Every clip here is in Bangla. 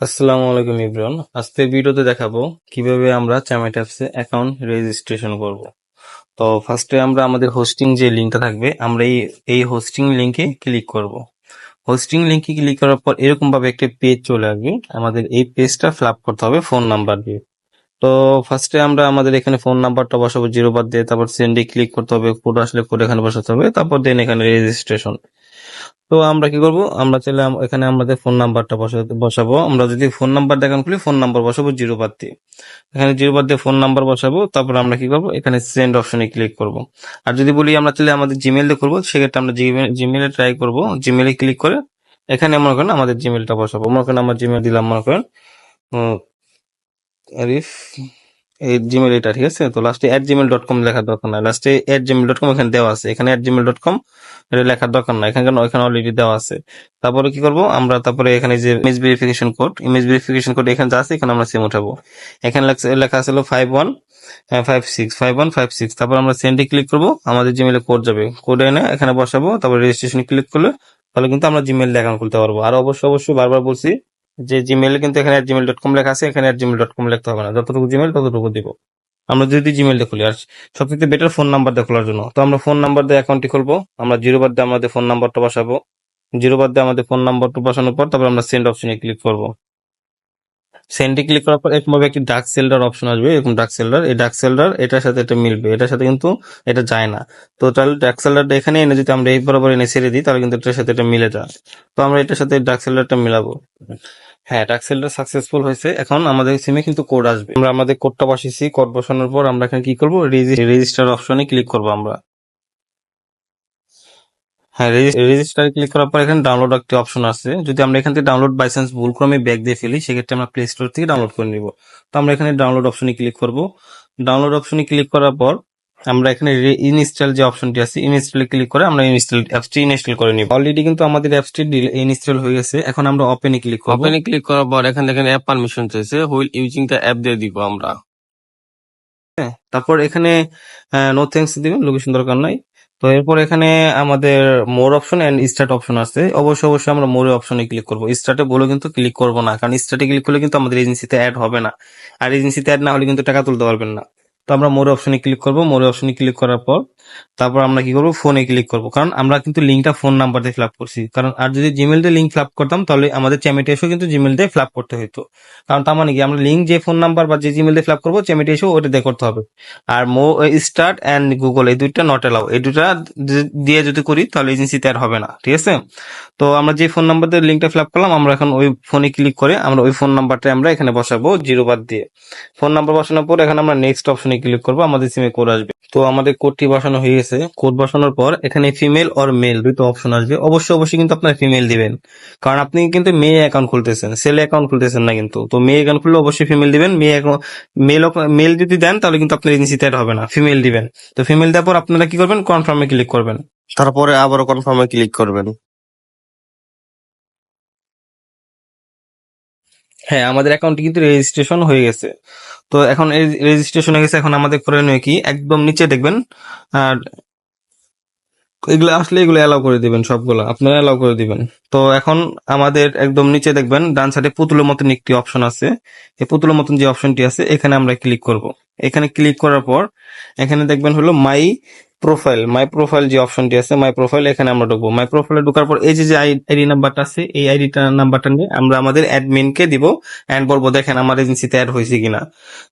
আসসালামু আলাইকুম ইব্রান। আজকের ভিডিওতে দেখাবো কিভাবে আমরা চ্যামেট অ্যাপসে অ্যাকাউন্ট রেজিস্ট্রেশন করব। তো ফার্স্টে আমরা আমাদের হোস্টিং যে লিঙ্কটা থাকবে আমরা এই হোস্টিং লিঙ্কে ক্লিক করব। হোস্টিং লিঙ্কে ক্লিক করার পর এরকম ভাবে একটা পেজ চলে আসবে। আমাদের এই পেজটা ফিল আপ করতে হবে ফোন নাম্বার দিয়ে। তো ফার্স্টে আমরা আমাদের এখানে ফোন নাম্বারটা বসাবো 0 বাদ দিয়ে, তারপর সেন্ডে ক্লিক করতে হবে, কোড আসলে কোড এখানে বসাতে হবে, তারপর দেন এখানে রেজিস্ট্রেশন। তো আমরা কি করব, আমরা চাইলে এখানে আমাদের ফোন নাম্বারটা বসাবো। আমরা যদি ফোন নাম্বার দেখান খুলি ফোন নাম্বার বসাবো 0 বাদ দিয়ে, এখানে 0 বাদ দিয়ে ফোন নাম্বার বসাবো। তারপর আমরা কি করব, এখানে সেন্ড অপশনে ক্লিক করব। আর যদি বলি আমরা চাইলে আমাদের জিমেল দিয়ে করবো, সেক্ষেত্রে আমরা জিমেলে ট্রাই করব। জিমেলে ক্লিক করে এখানে মনে করেন আমাদের জিমেলটা বসাবো। মনে করেন আমার জিমেল দিলাম, মনে করেন আরিফ, এই জিমেল এটা, ঠিক আছে। তো লাস্টে @gmail.com লেখার দরকার নাই, লাস্টে @gmail.com এখানে দেওয়া আছে, এখানে @gmail.com এটা লেখার দরকার নাই, এখানে অলরেডি দেওয়া আছে। তারপরে কি করব আমরা, তারপরে এখানে যে ইমেজ ভেরিফিকেশন কোড এখানে যা আছে এখানে আমরা সিম উঠাবো। এখানে লেখা আছে 5156 তারপর আমরা সেন্ডে ক্লিক করব, আমাদের জিমেলে কোড যাবে, কোড এনে এখানে বসাবো, তারপর রেজিস্ট্রেশন ক্লিক করলে তাহলে কিন্তু আমরা জিমেল অ্যাকাউন্ট খুলতে পারবো। আর অবশ্যই বারবার বলছি যে জিমেলে কিন্তু এখানে @gmail.com লেখা আছে, এখানে @gmail.com লিখতে হবে না, যতটুকু জিমেল ততটুকু দিব। আমরা যদি জিমেলটা খুলি, আর সবথেকে বেটার ফোন নাম্বার দিয়ে খোলার জন্য, তো আমরা ফোন নাম্বার দিয়ে অ্যাকাউন্টটি খুলবো। আমরা 0 বাদ দিয়ে আমাদের ফোন নাম্বারটা বসাবো, 0 বাদ দিয়ে আমাদের ফোন নাম্বারটা বসানোর পর তারপর আমরা সেন্ড অপশনে ক্লিক করব। সেন্ডে ক্লিক করার পর এরকম ভাবে একটি ডার্ক সেল্ডার অপশন আসবে, এরকম ডার্ক সেল্ডার, এই ডার্ক সেল্ডার এটার সাথে এটা মিলবে, এটার সাথে কিন্তু এটা যায় না। তো তাহলে ডার্ক সেল্ডারটা এখানে এনে যদি আমরা এই বরাবর এনে ছেড়ে দিই তাহলে কিন্তু এটার সাথে এটা মিলে যায়। তো আমরা এটার সাথে ডার্ক সেল্ডারটা মিলাবো। হ্যাঁ, ডার্ক সেল্ডার সাকসেসফুল হয়েছে। এখন আমাদের সিমে কিন্তু কোড আসবে, আমরা আমাদের কোডটা বসিয়েছি। কোড বসানোর পর আমরা এখানে কি করবো, রেজিস্টার অপশনে ক্লিক করবো আমরা। হ্যাঁ, রেজিস্টার ক্লিক করার পর এখানে ডাউনলোড একটি অপশন আছে। যদি আমরা এখান থেকে ডাউনলোড বাই চান্স ভুল ক্রমে ব্যাক দিয়ে ফেলি, সেক্ষেত্রে আমরা প্লে স্টোর থেকে ডাউনলোড করে নিব। তো আমরা এখানে ডাউনলোড অপশনে ক্লিক করব। ডাউনলোড অপশনে ক্লিক করার পর আমরা এখানে ইনস্টল যে অপশনটি আছে, ইনস্টলে ক্লিক করে আমরা অ্যাপসটি ইনস্টল করে নিব। অলরেডি কিন্তু আমাদের অ্যাপসটি ইনস্টল হয়ে গেছে। এখন আমরা ওপেনে ক্লিক করব। ওপেনে ক্লিক করার পর এখানে দেখেন অ্যাপ পারমিশন চাইছে, হুইল ইউজিং দ্য অ্যাপ দিয়ে দিব আমরা। তারপর এখানে নো থ্যাঙ্কস দিবেন, লোকেশন দরকার নাই। তো এরপর এখানে আমাদের more option and start option আছে। অবশ্যই আমরা মোর অপশনে ক্লিক করব, স্টার্টে বলে কিন্তু ক্লিক করব না, কারণ স্টার্টে ক্লিক করলে কিন্তু আমাদের এজেন্সিতে অ্যাড হবে না, আর এজেন্সিতে অ্যাড না হলে কিন্তু টাকা তুলতে পারবেন না। তো আমরা মোর অপশনে ক্লিক করব। মোর অপশনে ক্লিক করার পর তারপর আমরা কি করব, ফোনে ক্লিক করব, কারণ আমরা কিন্তু লিঙ্কটা ফোন নাম্বার দিয়ে ফিল আপ করছি। কারণ আর যদি জিমেল দিয়ে লিঙ্ক ফিল আপ করতাম তাহলে আমাদের চ্যামেটে এসেও কিন্তু জিমেল দিয়ে ফিল আপ করতে হতো। কারণ তার মানে কি, আমরা লিঙ্ক যে ফোন নাম্বার বা যে জিমেল দিয়ে ফিল আপ করবো, চ্যামেটে এসেও ওটা দিয়ে করতে হবে। আর স্টার্ট অ্যান্ড গুগল এই দুইটা নট এলাও, এই দুইটা দিয়ে যদি করি তাহলে এজেন্সিতে আর হবে না, ঠিক আছে। তো আমরা যে ফোন নাম্বার দিয়ে লিঙ্কটা ফিল আপ করলাম, আমরা এখন ওই ফোনে ক্লিক করে আমরা ওই ফোন নাম্বারটা আমরা এখানে বসাবো 0 বাদ দিয়ে। ফোন নাম্বার বসানোর পর এখানে আমরা নেক্সট অপশনে ক্লিক করবো, আমাদের সিমে কোড আসবে। তো আমাদের কোডটি বসানো হয়ে গেছে। কোড বসানোর পর এখানে ফিমেল অর মেল দুটো অপশন আসবে। অবশ্যই কিন্তু আপনার ফিমেল দিবেন, কারণ আপনি কিন্তু মেয়ে অ্যাকাউন্ট খুলতেছেন, ছেলে অ্যাকাউন্ট খুলতেছেন না কিন্তু। তো মেয়ে অ্যাকাউন্ট খুললে অবশ্যই ফিমেল দিবেন। মেল যদি দেন তাহলে কিন্তু আপনার এজেন্সিতে অ্যাড হবে না, ফিমেল দিবেন। তো ফিমেল দেওয়ার পর আপনারা কি করবেন, কনফার্মে ক্লিক করবেন। তারপরে আবারও কনফার্মে ক্লিক করবেন। হ্যাঁ, আমাদের অ্যাকাউন্টটি কিন্তু রেজিস্ট্রেশন হয়ে গেছে। তো এখন রেজিস্ট্রেশন হয়ে গেছে, এখন আমাদের করণীয় কি, একদম নিচে দেখবেন আর এগুলো আসলে এগুলো অ্যালাউ করে দিবেন, সবগুলো আপনারা অ্যালাউ করে দিবেন। তো এখন আমাদের একদম নিচে দেখবেন ডান সাইডে পুতুলের মতন একটি অপশন আছে। এই পুতুলের মতন যে অপশনটি আছে এখানে আমরা ক্লিক করব। এখানে ক্লিক করার পর এখানে দেখবেন হলো মাই প্রোফাইল যে অপশনটি আছে, মাই প্রোফাইল, এখানে আমরা ঢুকবো। মাই প্রোফাইলে ঢোকার পর এই যে আইডি নাম্বারটা আছে, এই আইডিটা নাম্বারটা নিয়ে আমরা আমাদের অ্যাডমিনকে দিব এন্ড বলবো দেখেন আমার এজেন্সিতে অ্যাড হয়েছে কিনা।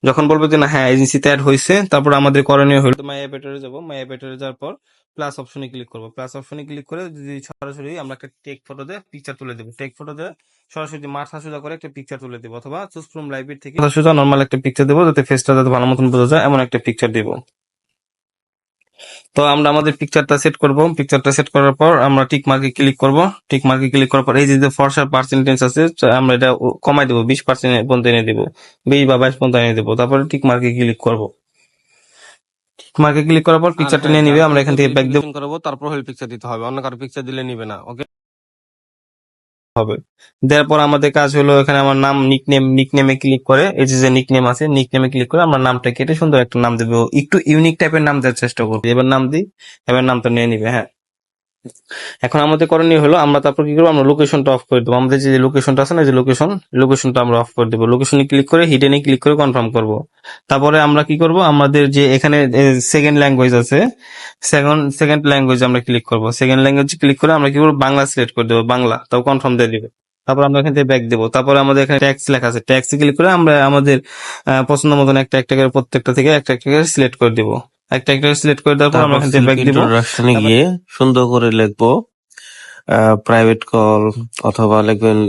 যখন বলবো যে না হ্যাঁ এজেন্সিতে অ্যাড হয়েছে, তারপর আমাদের করণীয় হলো মাই অ্যাপেটরে যাবো। মাই অ্যাপেটরে যাওয়ার পর প্লাস অপশনে ক্লিক করবো। প্লাস অপশনে ক্লিক করে যদি সরাসরি আমরা একটা টেক ফটো দিয়ে পিকচার তুলে দেবো, টেক ফটো দিয়ে সরাসরি মাথা সোজা করে একটা পিকচার তুলে দেবো, অথবা চুজ ফ্রম লাইব্রেরি থেকে মাথা সোজা নর্মাল একটা পিকচার দেবো, যাতে ফেসটা যাতে ভালো মতন বোঝা যায় এমন একটা পিকচার দিব। তো আমরা আমাদের পিকচারটা সেট করব। পিকচারটা সেট করার পর আমরা টিক মার্কে ক্লিক করব। টিক মার্কে ক্লিক করার পর এই যে ফর্সার পার্সেন্টেজ আছে আমরা এটা কমাই দেবো, 20% পর্যন্ত এনে দেবো, 20 বা 22 পর্যন্ত এনে দেবো। তারপরে টিক মার্কে ক্লিক করব। টিক মার্কে ক্লিক করার পর আর পিকচারটা হ্যাঁ, নিয়ে নিবে, আমরা যার এখান সাথে থেকে ব্যাক দেবো ভেরিফিকেশন করাবো তারপর হইল পিকচার দিতে হবে, অন্য কারো পিকচার দিলে নিবে না। ওকে, হবে। দেওয়ার পর আমাদের কাজ হলো এখানে আমার নাম, নিকনেমে ক্লিক করে এই যে নিকনেম আছে, নিকনেমে ক্লিক করে আমরা নামটা কেটে সুন্দর একটা নাম দেবো, একটু ইউনিক টাইপের নাম দেওয়ার চেষ্টা করবো। এবার নাম দিই, এবার নামটা নিয়ে নিবে। হ্যাঁ, এখন আমাদের করণীয় হলো আমরা তারপর কি করবো, আমরা লোকেশনটা অফ করে দেবো। আমাদের যে লোকেশনটা আছে না, যে লোকেশনটা আমরা অফ করে দেবো। লোকেশনে ক্লিক করে হিডেনে ক্লিক করে কনফার্ম করব। তারপরে আমরা কি করব, আমাদের যে এখানে সেকেন্ড ল্যাঙ্গুয়েজ আছে, সেকেন্ড ল্যাঙ্গুয়েজ আমরা ক্লিক করব। সেকেন্ড ল্যাঙ্গুয়েজ ক্লিক করে আমরা কি করবো, বাংলা সিলেক্ট করে দেবো, বাংলা, তাও কনফার্ম দিয়ে দিবে। তারপর আমরা এখান থেকে ব্যাক দেবো। তারপরে আমাদের এখানে ট্যাক্স লেখা আছে, ট্যাক্সে ক্লিক করে আমরা আমাদের পছন্দ মতন একটা একটা করে প্রত্যেকটা থেকে একটা একটা করে সিলেক্ট করে দিব। একটা একটা সিলেক্ট করে দেওয়ার পর আমরা তারপর এখান থেকে ব্যাক দিব। ইন্ট্রোডাকশনে গিয়ে সুন্দর করে লিখবো প্রাইভেট কল, অথবা লিখবেন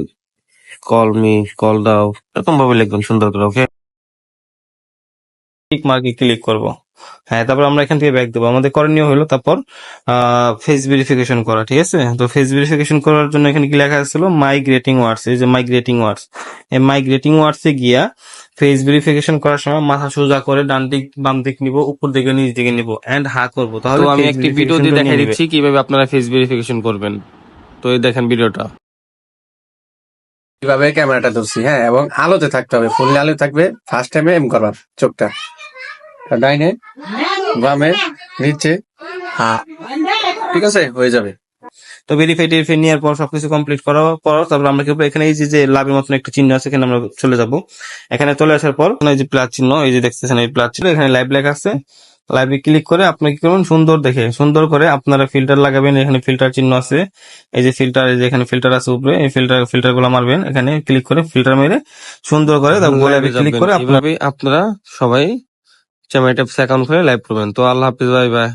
কল মি, কল দাও, এরকম ভাবে লিখবেন সুন্দর করে। ওকে, টিক মার্কে ক্লিক করব। হ্যাঁ, তারপর আমরা এখান থেকে ব্যাক দেবো। আমাদের করণীয় হলো তারপর ফেস ভেরিফিকেশন করা, ঠিক আছে? তো ফেস ভেরিফিকেশন করার জন্য এখানে কি লেখা ছিল, মাইগ্রেটিং ওয়ার্ডস, এই যে মাইগ্রেটিং ওয়ার্ডস, এই মাইগ্রেটিং ওয়ার্ডসে গিয়া ফেস ভেরিফিকেশন করার সময় মাথা সোজা করে ডান দিক বাম দিক নিব, উপর দিকে নিচ দিকে নিব, এন্ড হা করবো, তো তাহলে আমি ফেস একটি ভিডিও দিয়ে ভেরিফিকেশনটা দেখাই নিয়ে নিবে। দিচ্ছি কিভাবে আপনারা ফেস ভেরিফিকেশন করবেন। তো এই দেখেন ভিডিওটা। কিভাবে ক্যামেরাটা ধরছি, হ্যাঁ, এবং আলোতে থাকতে হবে, ফুললি আলো থাকবে। ফার্স্ট টাইমে এম করবার চোখটা, ডাইনে বামে নিচে, হ্যাঁ, ঠিক আছে, হয়ে যাবে। তো ভেরিফাই টেরিফাই নেওয়ার পর সবকিছু কমপ্লিট করার পর তারপর আমরা কি করবো, এখানে এই যে লাভের মতন একটা চিহ্ন আছে, এখানে আমরা চলে যাব। এখানে চলে আসার পর এই যে প্লাস চিহ্ন, এই যে দেখতেছেন এই প্লাস চিহ্ন, এখানে লাইভ লেখা আছে। লাইভে ক্লিক করে আপনি কি করুন, সুন্দর করে আপনারা ফিল্টার লাগাবেন। এখানে ফিল্টার চিহ্ন আছে, এই যে ফিল্টার, এই যে এখানে ফিল্টার আছে উপরে, এই ফিল্টার গুলো মারবেন। এখানে ক্লিক করে ফিল্টার মেরে সুন্দর করে তারপর গোলাপে ক্লিক করে আপনারা এভাবে আপনারা সবাই চ্যামেটা অ্যাকাউন্ট করে লাইভ করবেন। তো আল্লাহ হাফিজ, বাই বাই।